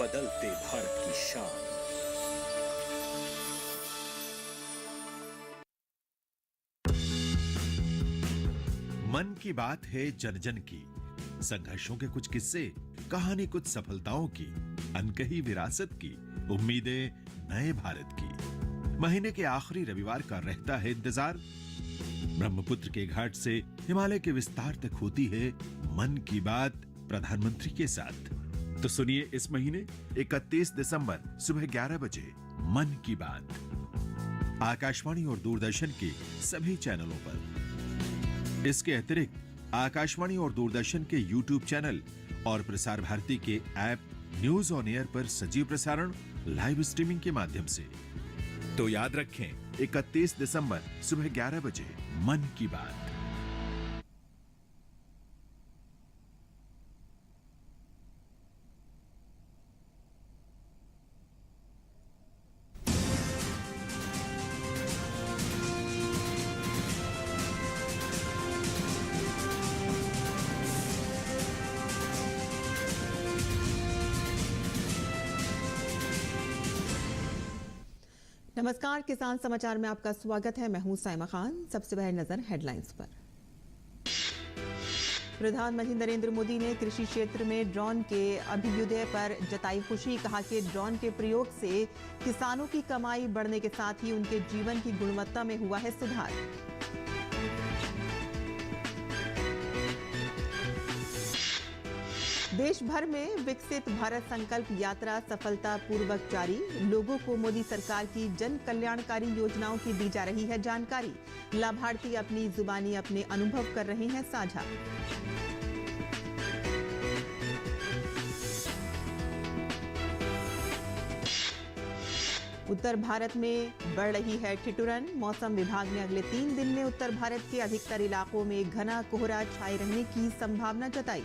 बदलते भारत की शान। मन की बात है जन जन की, संघर्षों के कुछ किस्से, कहानी कुछ सफलताओं की, अनकही विरासत की, उम्मीदें नए भारत की। महीने के आखिरी रविवार का रहता है इंतजार। ब्रह्मपुत्र के घाट से हिमालय के विस्तार तक होती है मन की बात प्रधानमंत्री के साथ। तो सुनिए इस महीने 31 दिसंबर सुबह 11 बजे मन की बात आकाशवाणी और दूरदर्शन के सभी चैनलों पर। इसके अतिरिक्त आकाशवाणी और दूरदर्शन के YouTube चैनल और प्रसार भारती के ऐप न्यूज ऑन एयर पर सजीव प्रसारण लाइव स्ट्रीमिंग के माध्यम से। तो याद रखें 31 दिसंबर सुबह 11 बजे मन की बात। नमस्कार, किसान समाचार में आपका स्वागत है। मैं हूं साइमा खान। सबसे पहले नजर हेडलाइंस पर। प्रधानमंत्री नरेंद्र मोदी ने कृषि क्षेत्र में ड्रोन के अभ्युदय पर जताई खुशी। कहा कि ड्रोन के प्रयोग से किसानों की कमाई बढ़ने के साथ ही उनके जीवन की गुणवत्ता में हुआ है सुधार। देश भर में विकसित भारत संकल्प यात्रा सफलतापूर्वक जारी। लोगों को मोदी सरकार की जन कल्याणकारी योजनाओं की दी जा रही है जानकारी। लाभार्थी अपनी जुबानी अपने अनुभव कर रहे हैं साझा। उत्तर भारत में बढ़ रही है ठिठुरन। मौसम विभाग ने अगले 3 दिन में उत्तर भारत के अधिकतर इलाकों में घना कोहरा छाए रहने की संभावना जताई।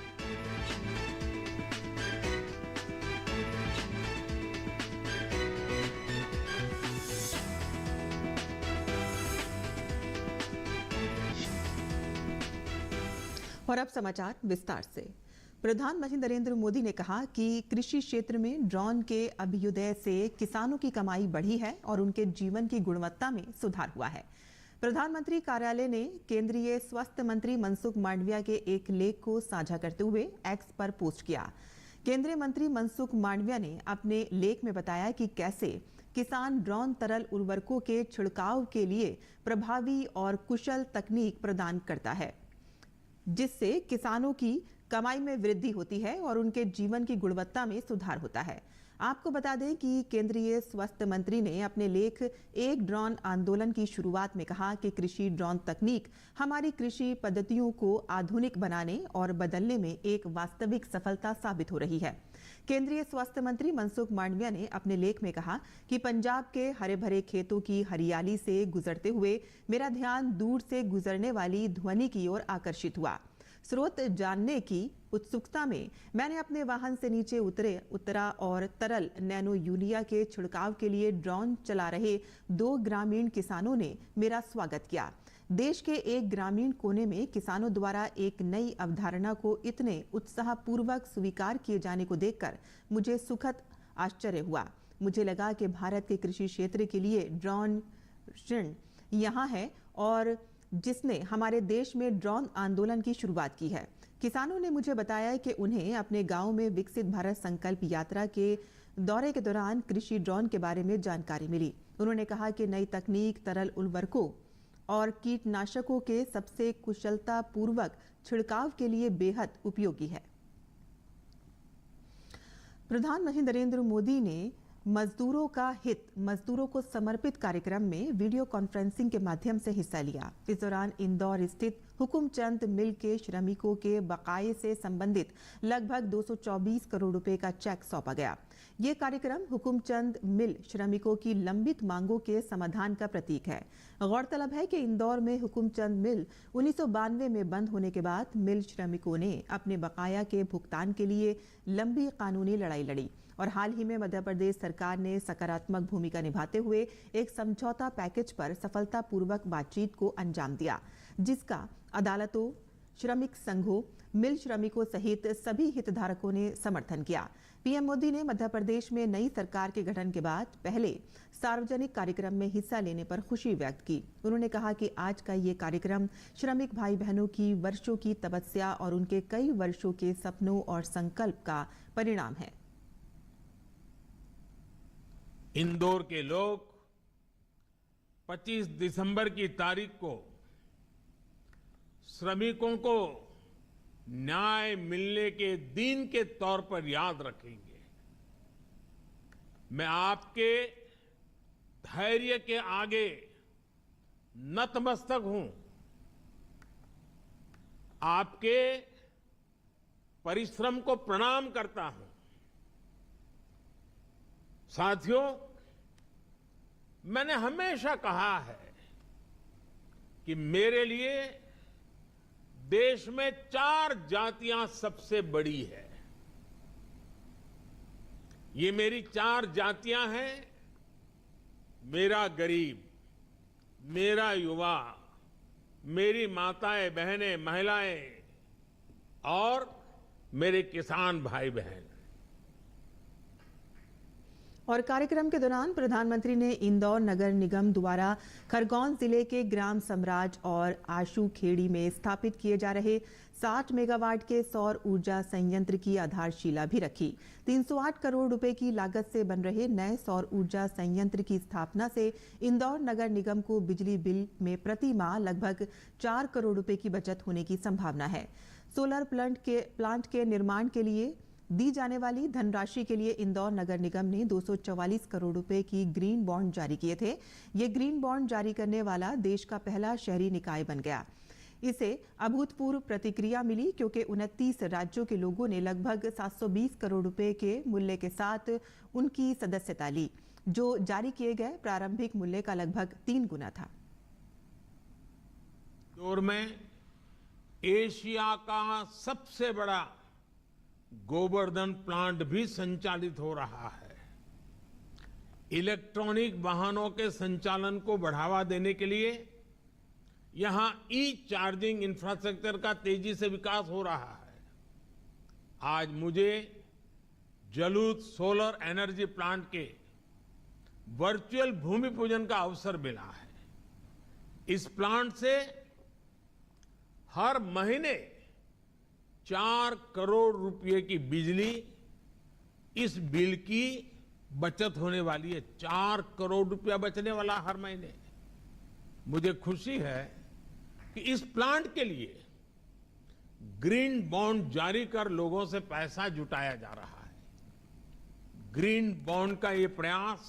और अब समाचार विस्तार से। प्रधानमंत्री नरेंद्र मोदी ने कहा कि कृषि क्षेत्र में ड्रोन के अभ्युदय से किसानों की कमाई बढ़ी है और उनके जीवन की गुणवत्ता में सुधार हुआ है। प्रधानमंत्री कार्यालय ने केंद्रीय स्वास्थ्य मंत्री मनसुख मांडविया के एक लेख को साझा करते हुए एक्स पर पोस्ट किया। केंद्रीय मंत्री मनसुख मांडविया ने अपने लेख में बताया कि कैसे किसान ड्रोन तरल उर्वरकों के छिड़काव के लिए प्रभावी और कुशल तकनीक प्रदान करता है, जिससे किसानों की कमाई में वृद्धि होती है और उनके जीवन की गुणवत्ता में सुधार होता है। आपको बता दें कि केंद्रीय स्वास्थ्य मंत्री ने अपने लेख एक ड्रोन आंदोलन की शुरुआत में कहा कि कृषि ड्रोन तकनीक हमारी कृषि पद्धतियों को आधुनिक बनाने और बदलने में एक वास्तविक सफलता साबित हो रही है। केंद्रीय स्वास्थ्य मंत्री मनसुख मांडविया ने अपने लेख में कहा कि पंजाब के हरे भरे खेतों की हरियाली से गुजरते हुए मेरा ध्यान दूर से गुजरने वाली ध्वनि की ओर आकर्षित हुआ। स्रोत जानने की उत्सुकता में मैंने अपने वाहन से नीचे उतरा और तरल नैनो यूरिया के छिड़काव के लिए ड्रोन चला रहे 2 ग्रामीण किसानों ने मेरा स्वागत किया। देश के एक ग्रामीण कोने में किसानों द्वारा एक नई अवधारणा को इतने उत्साहपूर्वक स्वीकार किए जाने को देखकर मुझे सुखद आश्चर्य हुआ। मुझे लगा कि भारत के कृषि क्षेत्र के लिए ड्रोन ऋण यहाँ है और जिसने हमारे देश में ड्रोन आंदोलन की शुरुआत की है। किसानों ने मुझे बताया कि उन्हें अपने गांव में विकसित भारत संकल्प यात्रा के दौरे के दौरान कृषि ड्रोन के बारे में जानकारी मिली। उन्होंने कहा कि नई तकनीक तरल उर्वरकों और कीटनाशकों के सबसे कुशलता पूर्वक छिड़काव के लिए बेहद उपयोगी है। प्रधानमंत्री नरेंद्र मोदी ने मजदूरों का हित मजदूरों को समर्पित कार्यक्रम में वीडियो कॉन्फ्रेंसिंग के माध्यम से हिस्सा लिया। इस दौरान इंदौर स्थित हुकुमचंद मिल के श्रमिकों के बकाये से संबंधित लगभग 224 करोड़ रुपए का चेक सौंपा गया। ये कार्यक्रम हुकुमचंद मिल श्रमिकों की लंबित मांगों के समाधान का प्रतीक है। गौरतलब है कि इंदौर में हुकुमचंद मिल 1992 में बंद होने के बाद मिल श्रमिकों ने अपने बकाया के भुगतान के लिए लंबी कानूनी लड़ाई लड़ी और हाल ही में मध्य प्रदेश सरकार ने सकारात्मक भूमिका निभाते हुए एक समझौता पैकेज पर सफलतापूर्वक बातचीत को अंजाम दिया, जिसका अदालतों, श्रमिक संघों, मिल श्रमिकों सहित सभी हितधारकों ने समर्थन किया। पीएम मोदी ने मध्य प्रदेश में नई सरकार के गठन के बाद पहले सार्वजनिक कार्यक्रम में हिस्सा लेने पर खुशी व्यक्त की। उन्होंने कहा कि आज का ये कार्यक्रम श्रमिक भाई बहनों की वर्षों की तपस्या और उनके कई वर्षों के सपनों और संकल्प का परिणाम है। इंदौर के लोग 25 दिसंबर की तारीख को श्रमिकों को न्याय मिलने के दिन के तौर पर याद रखेंगे। मैं आपके धैर्य के आगे नतमस्तक हूं। आपके परिश्रम को प्रणाम करता हूं। साथियों, मैंने हमेशा कहा है कि मेरे लिए देश में 4 जातियां सबसे बड़ी है। ये मेरी 4 जातियां हैं। मेरा गरीब, मेरा युवा, मेरी माताएं बहनें महिलाएं और मेरे किसान भाई बहन। और कार्यक्रम के दौरान प्रधानमंत्री ने इंदौर नगर निगम द्वारा खरगोन जिले के ग्राम सम्राज और आशू खेड़ी में स्थापित किए जा रहे 60 मेगावाट के सौर ऊर्जा संयंत्र की आधारशिला भी रखी। 308 करोड़ रुपए की लागत से बन रहे नए सौर ऊर्जा संयंत्र की स्थापना से इंदौर नगर निगम को बिजली बिल में प्रति माह लगभग 4 करोड़ रुपए की बचत होने की संभावना है। सोलर प्लांट के निर्माण के लिए दी जाने वाली धनराशि के लिए इंदौर नगर निगम ने 244 करोड़ रुपए की ग्रीन बॉन्ड जारी किए थे। ये ग्रीन बॉन्ड जारी करने वाला देश का पहला शहरी निकाय बन गया। इसे अभूतपूर्व प्रतिक्रिया मिली क्योंकि 29 राज्यों के लोगों ने लगभग 720 करोड़ रुपए के मूल्य के साथ उनकी सदस्यता ली, जो जारी किए गए प्रारंभिक मूल्य का लगभग 3 गुना था। इंदौर में एशिया का सबसे बड़ा गोवर्धन प्लांट भी संचालित हो रहा है। इलेक्ट्रॉनिक वाहनों के संचालन को बढ़ावा देने के लिए यहां ई चार्जिंग इंफ्रास्ट्रक्चर का तेजी से विकास हो रहा है। आज मुझे जलूत सोलर एनर्जी प्लांट के वर्चुअल भूमि पूजन का अवसर मिला है। इस प्लांट से हर महीने 4 करोड़ रुपए की बिजली इस बिल की बचत होने वाली है। 4 करोड़ रुपया बचने वाला हर महीने। मुझे खुशी है कि इस प्लांट के लिए ग्रीन बॉन्ड जारी कर लोगों से पैसा जुटाया जा रहा है। ग्रीन बॉन्ड का ये प्रयास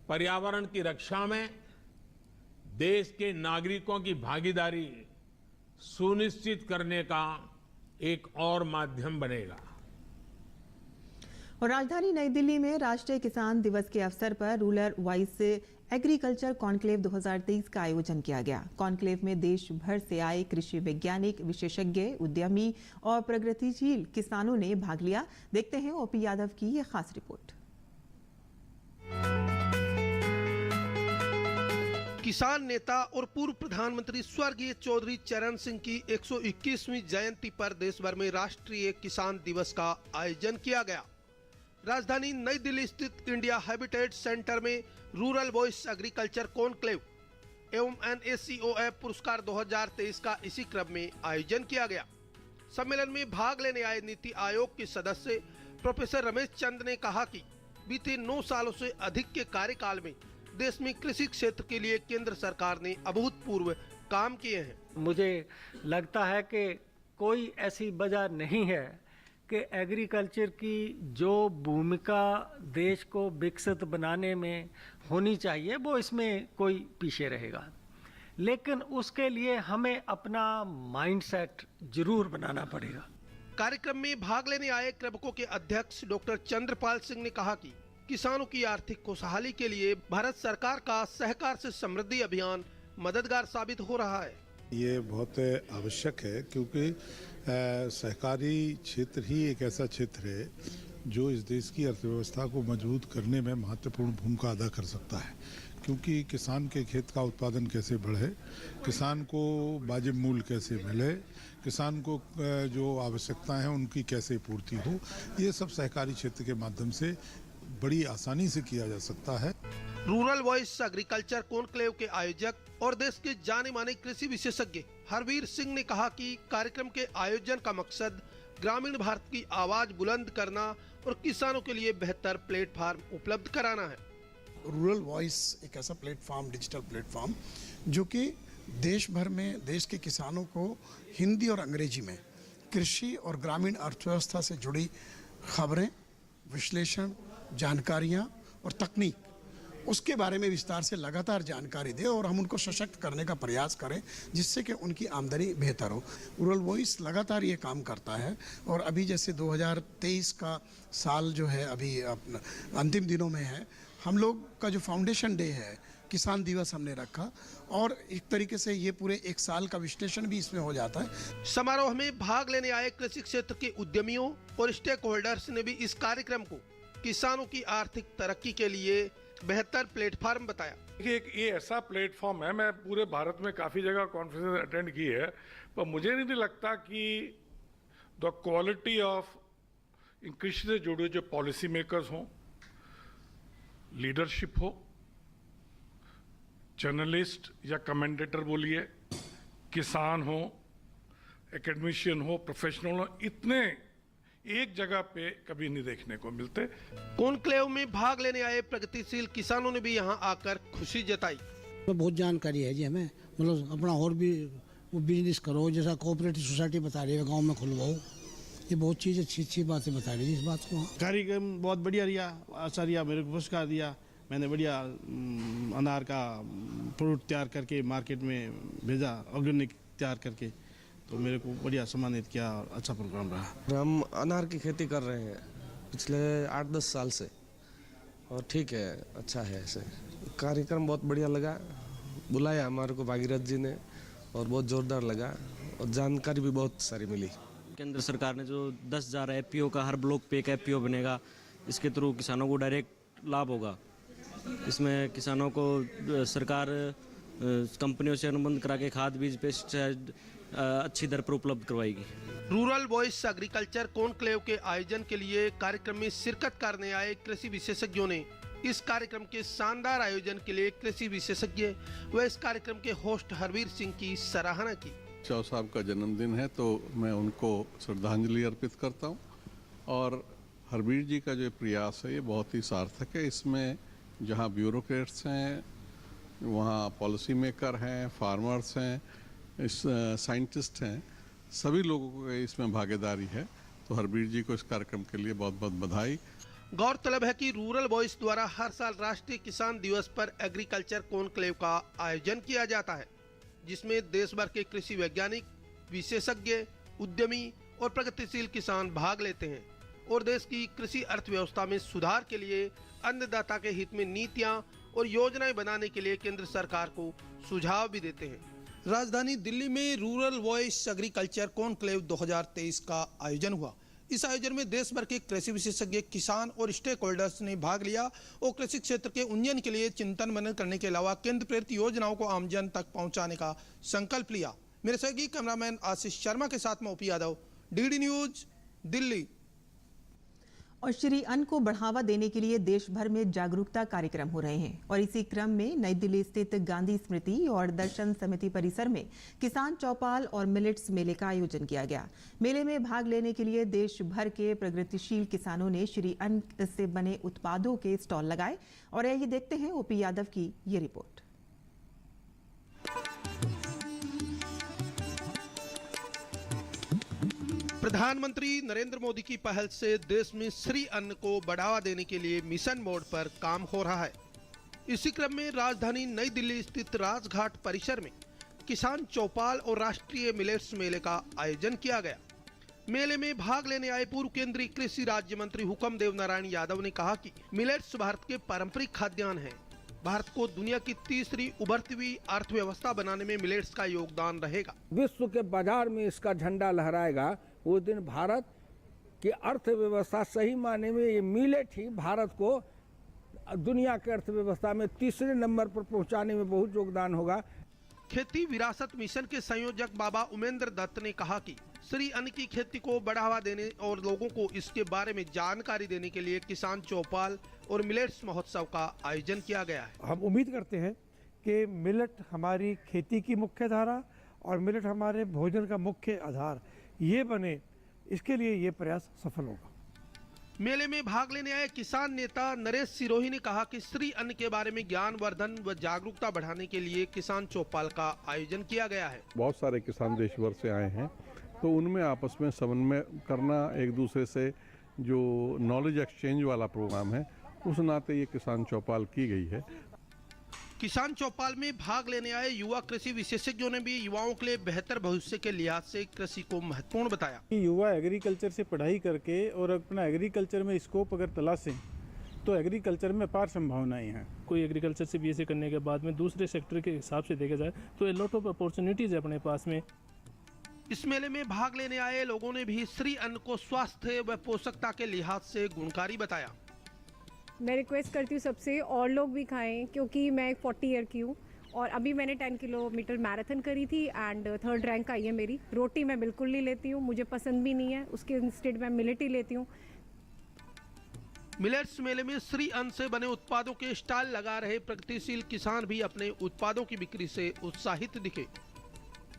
पर्यावरण की रक्षा में देश के नागरिकों की भागीदारी सुनिश्चित करने का एक और माध्यम बनेगा। और राजधानी नई दिल्ली में राष्ट्रीय किसान दिवस के अवसर पर रूरल वॉइस एग्रीकल्चर कॉन्क्लेव 2023 का आयोजन किया गया। कॉन्क्लेव में देश भर से आए कृषि वैज्ञानिक, विशेषज्ञ, उद्यमी और प्रगतिशील किसानों ने भाग लिया। देखते हैं ओपी यादव की ये खास रिपोर्ट। किसान नेता और पूर्व प्रधानमंत्री स्वर्गीय चौधरी चरण सिंह की 121वीं जयंती पर देश भर में राष्ट्रीय किसान दिवस का आयोजन किया गया। राजधानी नई दिल्ली स्थित इंडिया हैबिटेट सेंटर में रूरल वॉइस एग्रीकल्चर कॉन्क्लेव एवं NACOF पुरस्कार 2023 का इसी क्रम में आयोजन किया गया। सम्मेलन में भाग लेने आए नीति आयोग के सदस्य प्रोफेसर रमेश चंद ने कहा कि बीते 9 सालों से अधिक के कार्यकाल में देश में कृषि क्षेत्र के लिए केंद्र सरकार ने अभूतपूर्व काम किए हैं। मुझे लगता है कि कोई ऐसी वजह नहीं है कि एग्रीकल्चर की जो भूमिका देश को विकसित बनाने में होनी चाहिए वो इसमें कोई पीछे रहेगा, लेकिन उसके लिए हमें अपना माइंडसेट जरूर बनाना पड़ेगा। कार्यक्रम में भाग लेने आए कृषकों के अध्यक्ष डॉक्टर चंद्रपाल सिंह ने कहा कि किसानों की आर्थिक खुशहाली के लिए भारत सरकार का सहकार से समृद्धि अभियान मददगार साबित हो रहा है। ये बहुत आवश्यक है क्योंकि सहकारी क्षेत्र ही एक ऐसा क्षेत्र है जो इस देश की अर्थव्यवस्था को मजबूत करने में महत्वपूर्ण भूमिका अदा कर सकता है। क्योंकि किसान के खेत का उत्पादन कैसे बढ़े, किसान को वाजिब मूल्य कैसे मिले, किसान को जो आवश्यकताएं हैं उनकी कैसे पूर्ति हो, ये सब सहकारी क्षेत्र के माध्यम से बड़ी आसानी से किया जा सकता है। रूरल वॉइस एग्रीकल्चर कॉन्क्लेव के आयोजक और देश के जाने माने कृषि विशेषज्ञ हरवीर सिंह ने कहा कि कार्यक्रम के आयोजन का मकसद ग्रामीण भारत की आवाज बुलंद करना और किसानों के लिए बेहतर प्लेटफार्म उपलब्ध कराना है। रूरल वॉइस एक ऐसा प्लेटफॉर्म, डिजिटल प्लेटफॉर्म, जो कि देश भर में देश के किसानों को हिंदी और अंग्रेजी में कृषि और ग्रामीण अर्थव्यवस्था से जुड़ी खबरें, विश्लेषण, जानकारियां और तकनीक, उसके बारे में विस्तार से लगातार जानकारी दे और हम उनको सशक्त करने का प्रयास करें, जिससे कि उनकी आमदनी बेहतर हो। रूरल वॉइस लगातार ये काम करता है और अभी जैसे 2023 का साल जो है अभी अंतिम दिनों में है, हम लोग का जो फाउंडेशन डे है, किसान दिवस हमने रखा और एक तरीके से ये पूरे एक साल का विश्लेषण भी इसमें हो जाता है। समारोह में भाग लेने आए कृषि क्षेत्र के उद्यमियों और स्टेक होल्डर्स ने भी इस कार्यक्रम को किसानों की आर्थिक तरक्की के लिए बेहतर प्लेटफॉर्म बताया। देखिए, एक ये ऐसा प्लेटफॉर्म है, मैं पूरे भारत में काफ़ी जगह कॉन्फ्रेंस अटेंड की है, पर मुझे नहीं लगता कि द क्वालिटी ऑफ कृषि से जुड़े जो पॉलिसी मेकर्स हों, लीडरशिप हो, जर्नलिस्ट या कमेंटेटर बोलिए, किसान हो, एकेडमिशियन हो, प्रोफेशनल हो, इतने एक जगह पे कभी नहीं देखने को मिलते। कॉन्क्लेव में भाग लेने आए प्रगतिशील किसानों ने भी यहां आकर खुशी जताई। तो बहुत जानकारी है जी हमें, मतलब अपना और भी बिजनेस करो, जैसा कोऑपरेटिव सोसाइटी बता रही है गांव में खुलवाओ, ये बहुत चीज़ अच्छी बातें बता रही है इस बात को। कार्यक्रम बहुत बढ़िया रिया, अच्छा रिया, मेरे को पुरस्कार दिया, मैंने बढ़िया अनार का प्रोडक्ट तैयार करके मार्केट में भेजा, ऑर्गेनिक तैयार करके, तो मेरे को बढ़िया सम्मानित किया और अच्छा प्रोग्राम रहा। हम अनार की खेती कर रहे हैं पिछले 8-10 साल से और ठीक है, अच्छा है। ऐसे कार्यक्रम बहुत बढ़िया लगा, बुलाया हमारे को भागीरथ जी ने और बहुत जोरदार लगा और जानकारी भी बहुत सारी मिली। केंद्र सरकार ने जो 10,000 एफपीओ का हर ब्लॉक पे एक एफपीओ बनेगा, इसके थ्रू किसानों को डायरेक्ट लाभ होगा। इसमें किसानों को सरकार कंपनियों से अनुबंध करा के खाद, बीज, पेस्टिसाइड अच्छी दर पर उपलब्ध करवाएगी। रूरल वॉइस एग्रीकल्चर कॉन्क्लेव के आयोजन के लिए कार्यक्रम में शिरकत करने आए कृषि विशेषज्ञों ने इस कार्यक्रम के शानदार आयोजन के लिए कृषि विशेषज्ञ व इस कार्यक्रम के होस्ट हरवीर सिंह की सराहना की। चौ साहब का जन्मदिन है तो मैं उनको श्रद्धांजलि अर्पित करता हूं और हरवीर जी का जो प्रयास है ये बहुत ही सार्थक है। इसमें जहां ब्यूरोक्रेट्स हैं, वहां पॉलिसी मेकर हैं, फार्मर्स हैं, इस साइंटिस्ट हैं, सभी लोगों को इसमें भागीदारी है, तो हरवीर जी को इस कार्यक्रम के लिए बहुत बहुत बधाई। गौरतलब है कि रूरल वॉइस द्वारा हर साल राष्ट्रीय किसान दिवस पर एग्रीकल्चर कॉन्क्लेव का आयोजन किया जाता है, जिसमें देश भर के कृषि वैज्ञानिक, विशेषज्ञ, उद्यमी और प्रगतिशील किसान भाग लेते हैं और देश की कृषि अर्थव्यवस्था में सुधार के लिए अन्नदाता के हित में नीतियां और योजनाएं बनाने के लिए केंद्र सरकार को सुझाव भी देते हैं। राजधानी दिल्ली में रूरल वॉइस एग्रीकल्चर कॉन्क्लेव 2023 का आयोजन हुआ। इस आयोजन में देश भर के कृषि विशेषज्ञ, किसान और स्टेक होल्डर्स ने भाग लिया और कृषि क्षेत्र के उन्नयन के लिए चिंतन मनन करने के अलावा केंद्र प्रेरित योजनाओं को आमजन तक पहुंचाने का संकल्प लिया। मेरे सहयोगी कैमरामैन आशीष शर्मा के साथ मैं OP Yadav, DD news, Delhi. और श्री अन्न को बढ़ावा देने के लिए देश भर में जागरूकता कार्यक्रम हो रहे हैं और इसी क्रम में नई दिल्ली स्थित गांधी स्मृति और दर्शन समिति परिसर में किसान चौपाल और मिलेट्स मेले का आयोजन किया गया। मेले में भाग लेने के लिए देश भर के प्रगतिशील किसानों ने श्री अन्न से बने उत्पादों के स्टॉल लगाए और यही देखते हैं ओपी यादव की ये रिपोर्ट। प्रधानमंत्री नरेंद्र मोदी की पहल से देश में श्री अन्न को बढ़ावा देने के लिए मिशन मोड पर काम हो रहा है। इसी क्रम में राजधानी नई दिल्ली स्थित राजघाट परिसर में किसान चौपाल और राष्ट्रीय मिलेट्स मेले का आयोजन किया गया। मेले में भाग लेने आए पूर्व केंद्रीय कृषि राज्य मंत्री हुक्मदेव नारायण यादव ने कहा कि मिलेट्स भारत के पारंपरिक खाद्यान्न हैं। भारत को दुनिया की तीसरी उभरती हुई अर्थव्यवस्था बनाने में मिलेट्स का योगदान रहेगा। विश्व के बाजार में इसका झंडा लहराएगा। उस दिन भारत की अर्थव्यवस्था सही मायने में ये मिलेट ही भारत को दुनिया की अर्थव्यवस्था में तीसरे नंबर पर पहुंचाने में बहुत योगदान होगा। खेती विरासत मिशन के संयोजक बाबा उमेंद्र दत्त ने कहा कि श्री अन्न की खेती को बढ़ावा देने और लोगों को इसके बारे में जानकारी देने के लिए किसान चौपाल और मिलेट्स महोत्सव का आयोजन किया गया है। हम उम्मीद करते हैं कि मिलेट हमारी खेती की मुख्य धारा और मिलेट हमारे भोजन का मुख्य आधार ये बने, इसके लिए ये प्रयास सफल होगा। मेले में भाग लेने आए किसान नेता नरेश सिरोही ने कहा कि श्री अन्न के बारे में ज्ञान वर्धन व जागरूकता बढ़ाने के लिए किसान चौपाल का आयोजन किया गया है। बहुत सारे किसान देश भर से आए हैं, तो उनमें आपस में समन्वय करना, एक दूसरे से जो नॉलेज एक्सचेंज वाला प्रोग्राम है, उस नाते ये किसान चौपाल की गई है। किसान चौपाल में भाग लेने आए युवा कृषि विशेषज्ञों ने भी युवाओं के लिए बेहतर भविष्य के लिहाज से कृषि को महत्वपूर्ण बताया। युवा एग्रीकल्चर से पढ़ाई करके और अपना एग्रीकल्चर में स्कोप अगर तलाशें तो एग्रीकल्चर में अपार संभावनाएं हैं। कोई एग्रीकल्चर से बीएससी करने के बाद में दूसरे सेक्टर के हिसाब से देखा जाए तो लॉट ऑफ अपॉर्चुनिटीज है अपने पास में। इस मेले में भाग लेने आए लोगों ने भी श्री अन्न को स्वास्थ्य व पोषकता के लिहाज से गुणकारी बताया। मैं रिक्वेस्ट करती हूँ सबसे और लोग भी खाएं, क्योंकि मैं 40 ईयर की हूँ और अभी मैंने 10 किलोमीटर मैराथन करी थी एंड 3rd रैंक आई है मेरी। रोटी मैं बिल्कुल नहीं लेती हूँ, मुझे पसंद भी नहीं है, उसके इंस्टेड मैं मिलेट ही लेती हूँ। मिलेट्स मेले में श्री अन्न से बने उत्पादों के स्टॉल लगा रहे प्रगतिशील किसान भी अपने उत्पादों की बिक्री से उत्साहित दिखे।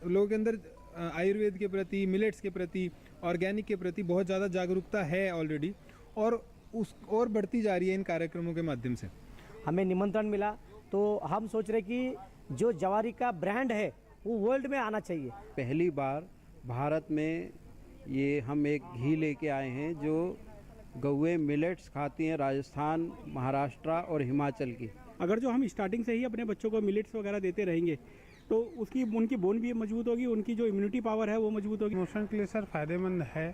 लोगों के अंदर आयुर्वेद के प्रति, मिलेट्स के प्रति, ऑर्गेनिक के प्रति बहुत ज़्यादा जागरूकता है ऑलरेडी और बढ़ती जा रही है इन कार्यक्रमों के माध्यम से। हमें निमंत्रण मिला तो हम सोच रहे कि जो जवारी का ब्रांड है वो वर्ल्ड में आना चाहिए। पहली बार भारत में ये हम एक घी लेके आए हैं जो गौए मिलेट्स खाती हैं, राजस्थान, महाराष्ट्र और हिमाचल की। अगर जो हम स्टार्टिंग से ही अपने बच्चों को मिलेट्स वगैरह देते रहेंगे तो उनकी बोन भी मजबूत होगी, उनकी जो इम्यूनिटी पावर है वो मजबूत होगी। मोशन के लिए सर फायदेमंद है,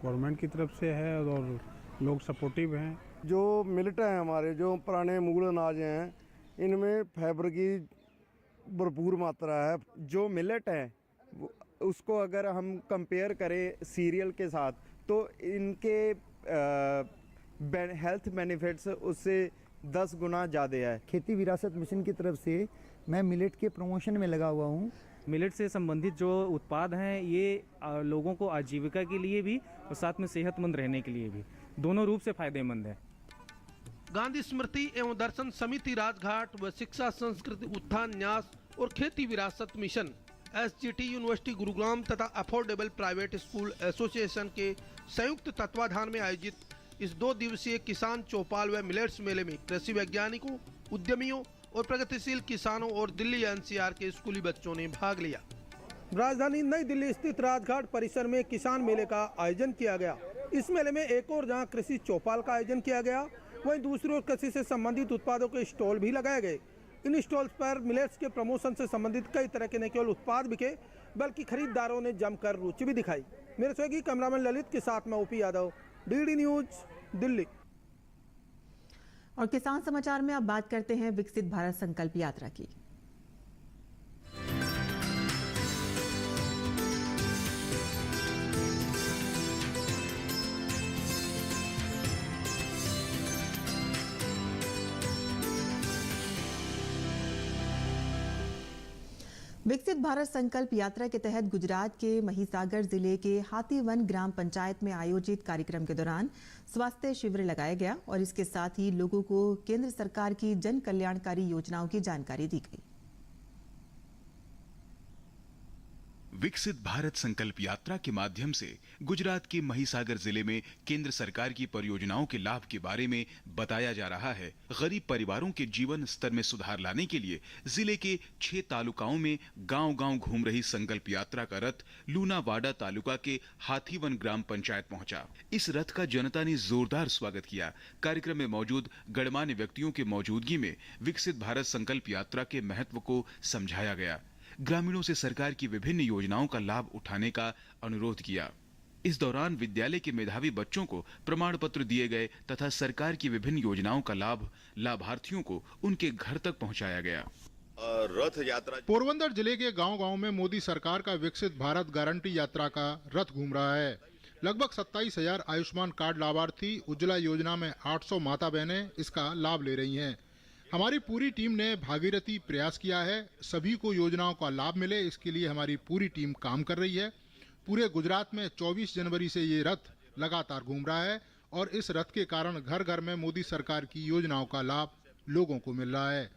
गवर्नमेंट की तरफ से है और लोग सपोर्टिव हैं। जो मिलेट हैं हमारे, जो पुराने मुगल अनाज हैं, इनमें फाइबर की भरपूर मात्रा है। जो मिलेट है उसको अगर हम कंपेयर करें सीरियल के साथ तो इनके हेल्थ बेनिफिट्स उससे 10 गुना ज़्यादा है। खेती विरासत मिशन की तरफ से मैं मिलेट के प्रमोशन में लगा हुआ हूँ। मिलेट से संबंधित जो उत्पाद हैं ये लोगों को आजीविका के लिए भी और साथ में सेहतमंद रहने के लिए भी दोनों रूप से फायदेमंद है। गांधी स्मृति एवं दर्शन समिति राजघाट व शिक्षा संस्कृति उत्थान न्यास और खेती विरासत मिशन SGT यूनिवर्सिटी गुरुग्राम तथा अफोर्डेबल प्राइवेट स्कूल एसोसिएशन के संयुक्त तत्वाधान में आयोजित इस 2 दिवसीय किसान चौपाल व मिलेट्स मेले में कृषि वैज्ञानिकों, उद्यमियों और प्रगतिशील किसानों और दिल्ली NCR के स्कूली बच्चों ने भाग लिया। राजधानी नई दिल्ली स्थित राजघाट परिसर में किसान मेले का आयोजन किया गया। इस मेले में एक और जहां कृषि चौपाल का आयोजन किया गया, वहीं दूसरी ओर कृषि से संबंधित उत्पादों के स्टॉल भी लगाए गए। इन स्टॉल्स पर मिलेट्स के प्रमोशन से संबंधित कई तरह के न केवल उत्पाद बिके बल्कि खरीदारों ने जमकर रुचि भी दिखाई। मेरे सहयोगी कैमरामैन ललित के साथ मैं OP Yadav, DD news, Delhi. और किसान समाचार में अब बात करते हैं विकसित भारत संकल्प यात्रा की। विकसित भारत संकल्प यात्रा के तहत गुजरात के महिसागर जिले के हाथीवन ग्राम पंचायत में आयोजित कार्यक्रम के दौरान स्वास्थ्य शिविर लगाया गया और इसके साथ ही लोगों को केंद्र सरकार की जन कल्याणकारी योजनाओं की जानकारी दी गई। विकसित भारत संकल्प यात्रा के माध्यम से गुजरात के महिसागर जिले में केंद्र सरकार की परियोजनाओं के लाभ के बारे में बताया जा रहा है। गरीब परिवारों के जीवन स्तर में सुधार लाने के लिए जिले के 6 तालुकाओं में गांव-गांव घूम रही संकल्प यात्रा का रथ लूनावाड़ा तालुका के हाथीवन ग्राम पंचायत पहुंचा। इस रथ का जनता ने जोरदार स्वागत किया। कार्यक्रम में मौजूद गणमान्य व्यक्तियों के मौजूदगी में विकसित भारत संकल्प यात्रा के महत्व को समझाया गया। ग्रामीणों से सरकार की विभिन्न योजनाओं का लाभ उठाने का अनुरोध किया। इस दौरान विद्यालय के मेधावी बच्चों को प्रमाण पत्र दिए गए तथा सरकार की विभिन्न योजनाओं का लाभ लाभार्थियों को उनके घर तक पहुंचाया गया। रथ यात्रा पोरबंदर जिले के गांव-गांव में मोदी सरकार का विकसित भारत गारंटी यात्रा का रथ घूम रहा है। लगभग 27,000 आयुष्मान कार्ड लाभार्थी उज्ज्वला योजना में 800 माता बहनें इसका लाभ ले रही हैं। हमारी पूरी टीम ने भागीरथी प्रयास किया है, सभी को योजनाओं का लाभ मिले, इसके लिए हमारी पूरी टीम काम कर रही है। पूरे गुजरात में 24 जनवरी से ये रथ लगातार घूम रहा है और इस रथ के कारण घर घर में मोदी सरकार की योजनाओं का लाभ लोगों को मिल रहा है।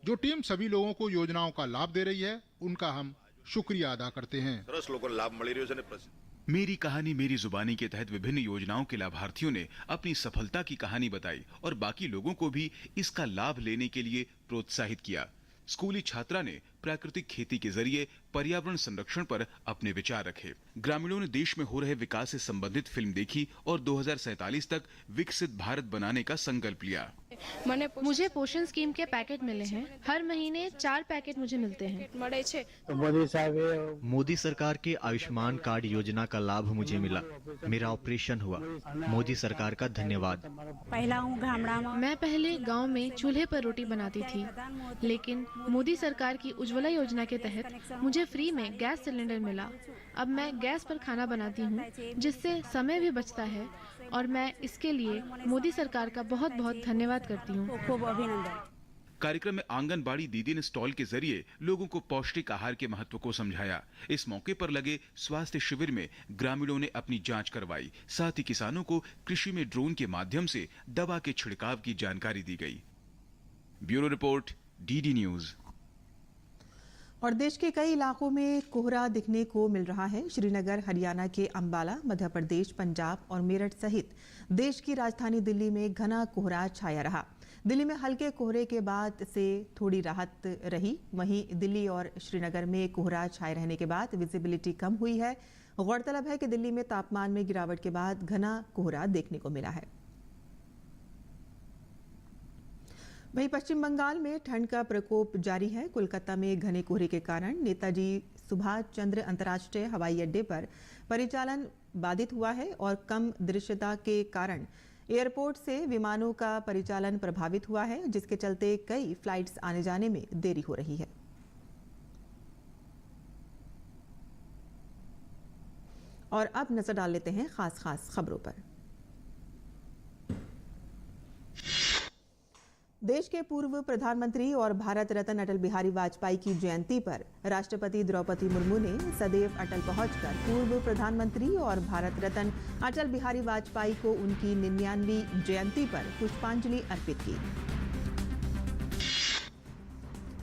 जो टीम सभी लोगों को योजनाओं का लाभ दे रही है, उनका हम शुक्रिया अदा करते हैं। मेरी कहानी मेरी जुबानी के तहत विभिन्न योजनाओं के लाभार्थियों ने अपनी सफलता की कहानी बताई और बाकी लोगों को भी इसका लाभ लेने के लिए प्रोत्साहित किया। स्कूली छात्रा ने प्राकृतिक खेती के जरिए पर्यावरण संरक्षण पर अपने विचार रखे। ग्रामीणों ने देश में हो रहे विकास से संबंधित फिल्म देखी और 2047 तक विकसित भारत बनाने का संकल्प लिया। मुझे पोषण स्कीम के पैकेट मिले हैं। हर महीने 4 पैकेट मुझे मिलते हैं। मोदी सरकार के आयुष्मान कार्ड योजना का लाभ मुझे मिला। मेरा ऑपरेशन हुआ। मोदी सरकार का धन्यवाद। मैं पहले गांव में चूल्हे पर रोटी बनाती थी, लेकिन मोदी सरकार की उज्ज्वला योजना के तहत मुझे फ्री में गैस सिलेंडर मिला। अब मैं गैस पर खाना बनाती हूँ, जिससे समय भी बचता है और मैं इसके लिए मोदी सरकार का बहुत बहुत धन्यवाद करती हूँ। कार्यक्रम में आंगनबाड़ी दीदी ने स्टॉल के जरिए लोगों को पौष्टिक आहार के महत्व को समझाया। इस मौके पर लगे स्वास्थ्य शिविर में ग्रामीणों ने अपनी जांच करवाई। साथ ही किसानों को कृषि में ड्रोन के माध्यम से दवा के छिड़काव की जानकारी दी गई। Bureau report, DD news. और देश के कई इलाकों में कोहरा दिखने को मिल रहा है। श्रीनगर, हरियाणा के अंबाला, मध्य प्रदेश, पंजाब और मेरठ सहित देश की राजधानी दिल्ली में घना कोहरा छाया रहा। दिल्ली में हल्के कोहरे के बाद से थोड़ी राहत रही। वहीं दिल्ली और श्रीनगर में कोहरा छाए रहने के बाद विजिबिलिटी कम हुई है। गौरतलब है कि दिल्ली में तापमान में गिरावट के बाद घना कोहरा देखने को मिला है। वहीं पश्चिम बंगाल में ठंड का प्रकोप जारी है। कोलकाता में घने कोहरे के कारण नेताजी सुभाष चंद्र अंतर्राष्ट्रीय हवाई अड्डे पर परिचालन बाधित हुआ है और कम दृश्यता के कारण एयरपोर्ट से विमानों का परिचालन प्रभावित हुआ है, जिसके चलते कई फ्लाइट्स आने जाने में देरी हो रही है। और अब नजर डाल लेते हैं खास खबरों पर। देश के पूर्व प्रधानमंत्री और भारत रत्न अटल बिहारी वाजपेयी की जयंती पर राष्ट्रपति द्रौपदी मुर्मू ने सदैव अटल पहुंचकर पूर्व प्रधानमंत्री और भारत रत्न अटल बिहारी वाजपेयी को उनकी 99वीं जयंती पर पुष्पांजलि अर्पित की।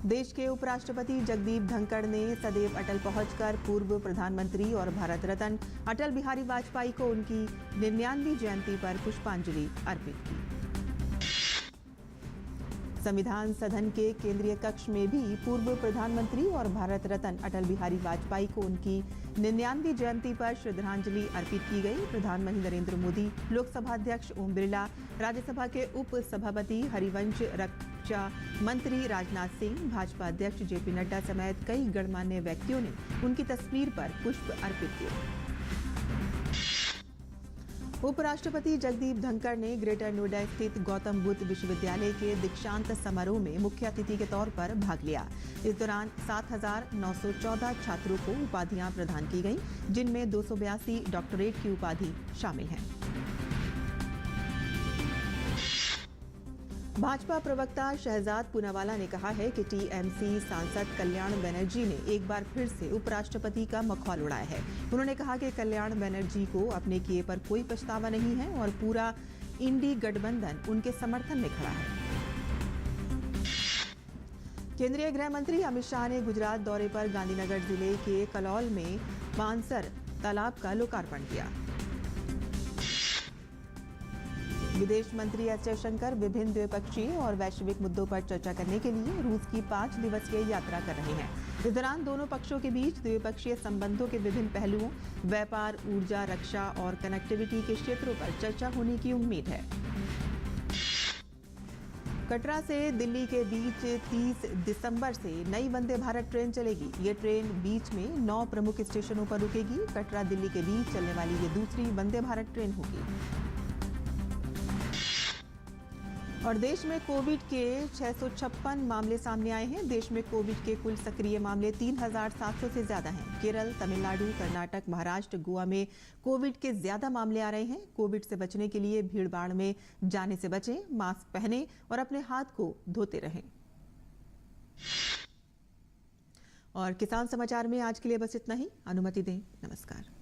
देश के उपराष्ट्रपति जगदीप धनखड़ ने सदैव अटल पहुंचकर पूर्व प्रधानमंत्री और भारत रत्न अटल बिहारी वाजपेयी को उनकी 99वीं जयंती पर पुष्पांजलि अर्पित की। संविधान सदन के केंद्रीय कक्ष में भी पूर्व प्रधानमंत्री और भारत रत्न अटल बिहारी वाजपेयी को उनकी 99वीं जयंती पर श्रद्धांजलि अर्पित की गई। प्रधानमंत्री नरेंद्र मोदी, लोकसभा अध्यक्ष ओम बिरला, राज्यसभा के उप सभापति हरिवंश, रक्षा मंत्री राजनाथ सिंह, भाजपा अध्यक्ष जेपी नड्डा समेत कई गणमान्य व्यक्तियों ने उनकी तस्वीर पर पुष्प अर्पित किए। उपराष्ट्रपति जगदीप धनखड़ ने ग्रेटर नोएडा स्थित गौतम बुद्ध विश्वविद्यालय के दीक्षांत समारोह में मुख्य अतिथि के तौर पर भाग लिया। इस दौरान 7,914 छात्रों को उपाधियां प्रदान की गईं, जिनमें 282 डॉक्टरेट की उपाधि शामिल हैं। भाजपा प्रवक्ता शहजाद पूनावाला ने कहा है कि टीएमसी सांसद कल्याण बनर्जी ने एक बार फिर से उपराष्ट्रपति का मखौल उड़ाया है। उन्होंने कहा कि कल्याण बनर्जी को अपने किए पर कोई पछतावा नहीं है और पूरा इंडी गठबंधन उनके समर्थन में खड़ा है। केंद्रीय गृह मंत्री अमित शाह ने गुजरात दौरे पर गांधीनगर जिले के कलौल में मानसर तालाब का लोकार्पण किया। विदेश मंत्री एस जयशंकर विभिन्न द्विपक्षीय और वैश्विक मुद्दों पर चर्चा करने के लिए रूस की 5 दिवसीय यात्रा कर रहे हैं। इस दौरान दोनों पक्षों के बीच द्विपक्षीय संबंधों के विभिन्न पहलुओं, व्यापार, ऊर्जा, रक्षा और कनेक्टिविटी के क्षेत्रों पर चर्चा होने की उम्मीद है। कटरा से दिल्ली के बीच 30 दिसंबर से नई वंदे भारत ट्रेन चलेगी। ये ट्रेन बीच में 9 प्रमुख स्टेशनों पर रुकेगी। कटरा दिल्ली के बीच चलने वाली ये दूसरी वंदे भारत ट्रेन होगी। और देश में कोविड के 656 मामले सामने आए हैं। देश में कोविड के कुल सक्रिय मामले 3700 से ज्यादा हैं। केरल, तमिलनाडु, कर्नाटक, महाराष्ट्र, गोवा में कोविड के ज्यादा मामले आ रहे हैं। कोविड से बचने के लिए भीड़-भाड़ में जाने से बचें, मास्क पहनें और अपने हाथ को धोते रहें। और किसान समाचार में आज के लिए बस इतना ही। अनुमति दें। नमस्कार।